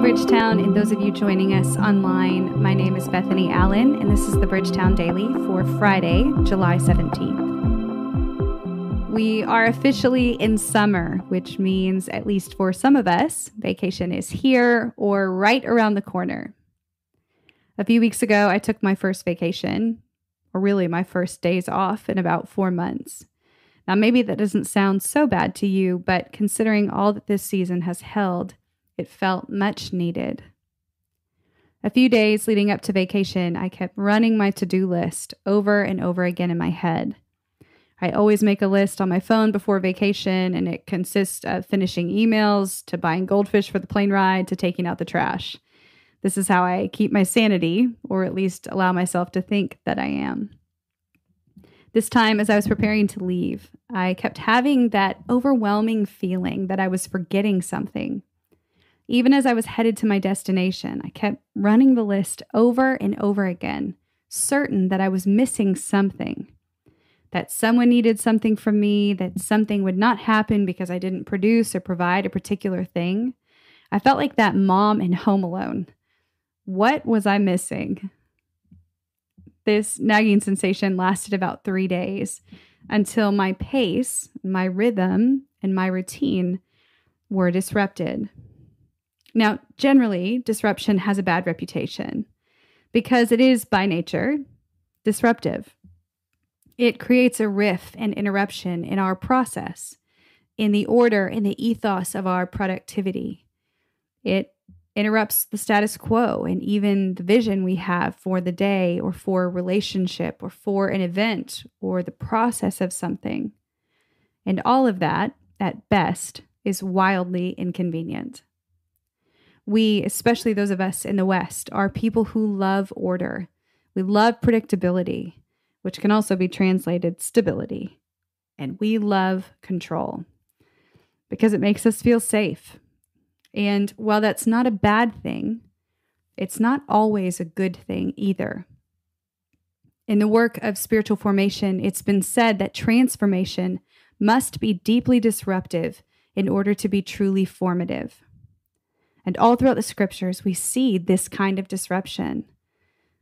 Bridgetown, and those of you joining us online, my name is Bethany Allen, and this is the Bridgetown Daily for Friday, July 17th. We are officially in summer, which means, at least for some of us, vacation is here or right around the corner. A few weeks ago, I took my first vacation, or really my first days off in about 4 months. Now, maybe that doesn't sound so bad to you, but considering all that this season has held, it felt much needed. A few days leading up to vacation, I kept running my to-do list over and over again in my head. I always make a list on my phone before vacation, and it consists of finishing emails, to buying goldfish for the plane ride, to taking out the trash. This is how I keep my sanity, or at least allow myself to think that I am. This time, as I was preparing to leave, I kept having that overwhelming feeling that I was forgetting something. Even as I was headed to my destination, I kept running the list over and over again, certain that I was missing something, that someone needed something from me, that something would not happen because I didn't produce or provide a particular thing. I felt like that mom in Home Alone. What was I missing? This nagging sensation lasted about 3 days until my pace, my rhythm, and my routine were disrupted. Now, generally, disruption has a bad reputation because it is, by nature, disruptive. It creates a rift and interruption in our process, in the order and the ethos of our productivity. It interrupts the status quo and even the vision we have for the day or for a relationship or for an event or the process of something. And all of that, at best, is wildly inconvenient. We, especially those of us in the West, are people who love order. We love predictability, which can also be translated stability. And we love control because it makes us feel safe. And while that's not a bad thing, it's not always a good thing either. In the work of spiritual formation, it's been said that transformation must be deeply disruptive in order to be truly formative. And all throughout the scriptures, we see this kind of disruption,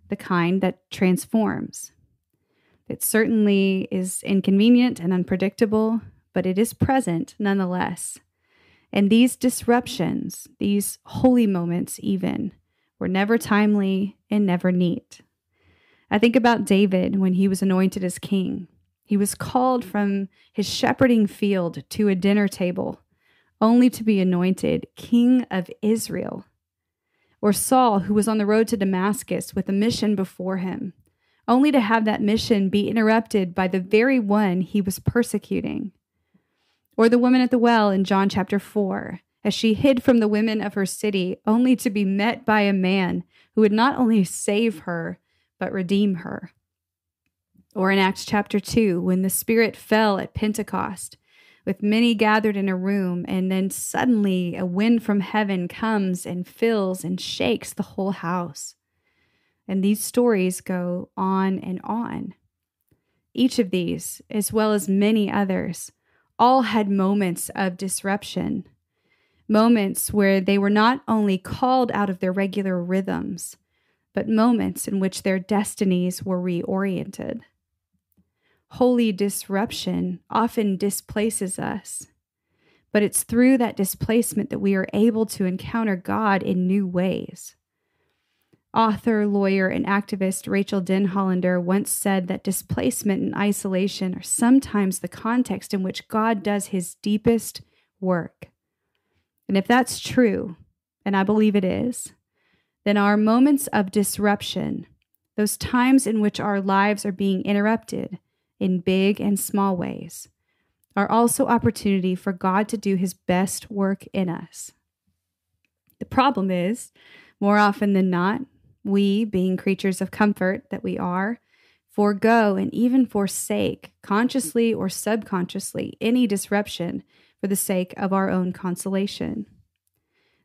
the kind that transforms. It certainly is inconvenient and unpredictable, but it is present nonetheless. And these disruptions, these holy moments even, were never timely and never neat. I think about David when he was anointed as king. He was called from his shepherding field to a dinner table, only to be anointed King of Israel. Or Saul, who was on the road to Damascus with a mission before him, only to have that mission be interrupted by the very one he was persecuting. Or the woman at the well in John chapter 4, as she hid from the women of her city, only to be met by a man who would not only save her, but redeem her. Or in Acts chapter 2, when the Spirit fell at Pentecost, with many gathered in a room, and then suddenly a wind from heaven comes and fills and shakes the whole house. And these stories go on and on. Each of these, as well as many others, all had moments of disruption, moments where they were not only called out of their regular rhythms, but moments in which their destinies were reoriented. Holy disruption often displaces us, but it's through that displacement that we are able to encounter God in new ways. Author, lawyer, and activist Rachel Denhollander once said that displacement and isolation are sometimes the context in which God does his deepest work. And if that's true, and I believe it is, then our moments of disruption, those times in which our lives are being interrupted, in big and small ways, are also opportunity for God to do his best work in us. The problem is, more often than not, we, being creatures of comfort that we are, forego and even forsake, consciously or subconsciously, any disruption for the sake of our own consolation.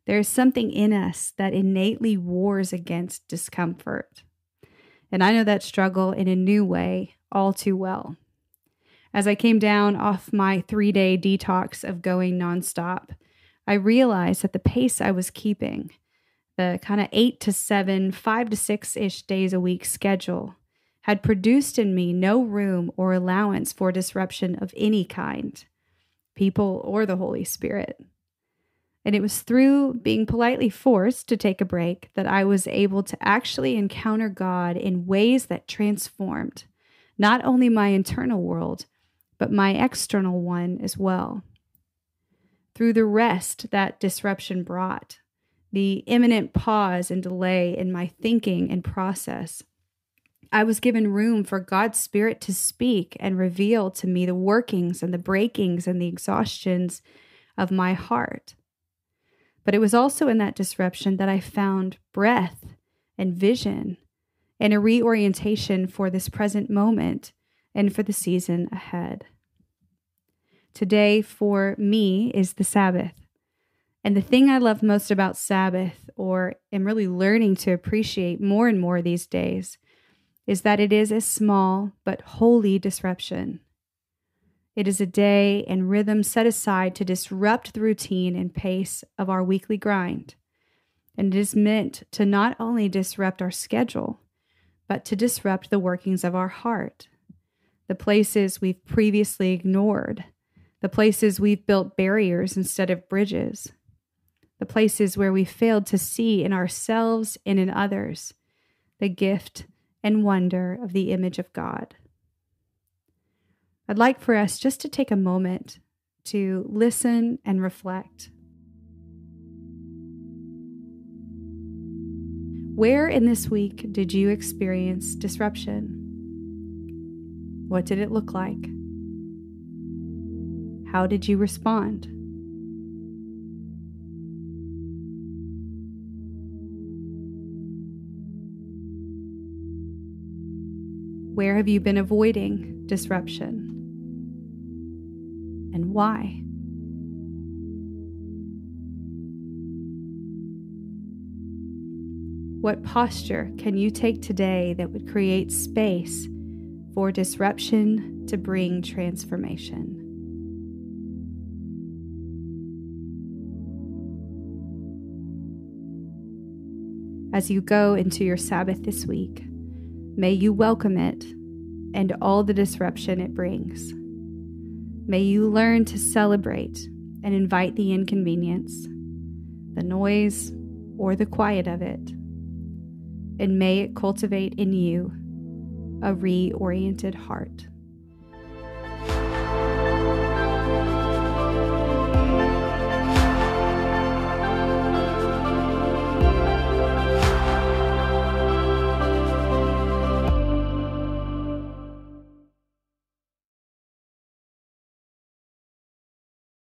There is something in us that innately wars against discomfort. And I know that struggle in a new way all too well. As I came down off my 3-day detox of going nonstop, I realized that the pace I was keeping, The kind of 8 to 7, 5 to 6-ish days a week schedule had produced in me no room or allowance for disruption of any kind, people or the Holy Spirit. And it was through being politely forced to take a break that I was able to actually encounter God in ways that transformed not only my internal world, but my external one as well. Through the rest that disruption brought, the imminent pause and delay in my thinking and process, I was given room for God's Spirit to speak and reveal to me the workings and the breakings and the exhaustions of my heart. But it was also in that disruption that I found breath and vision and a reorientation for this present moment and for the season ahead. Today for me is the Sabbath. And the thing I love most about Sabbath, or am really learning to appreciate more and more these days, is that it is a small but holy disruption. It is a day and rhythm set aside to disrupt the routine and pace of our weekly grind. And it is meant to not only disrupt our schedule, but to disrupt the workings of our heart, the places we've previously ignored, the places we've built barriers instead of bridges, the places where we failed to see in ourselves and in others the gift and wonder of the image of God. I'd like for us just to take a moment to listen and reflect. Where in this week did you experience disruption? What did it look like? How did you respond? Where have you been avoiding disruption? And why? What posture can you take today that would create space for disruption to bring transformation? As you go into your Sabbath this week, may you welcome it and all the disruption it brings. May you learn to celebrate and invite the inconvenience, the noise, or the quiet of it. And may it cultivate in you a reoriented heart.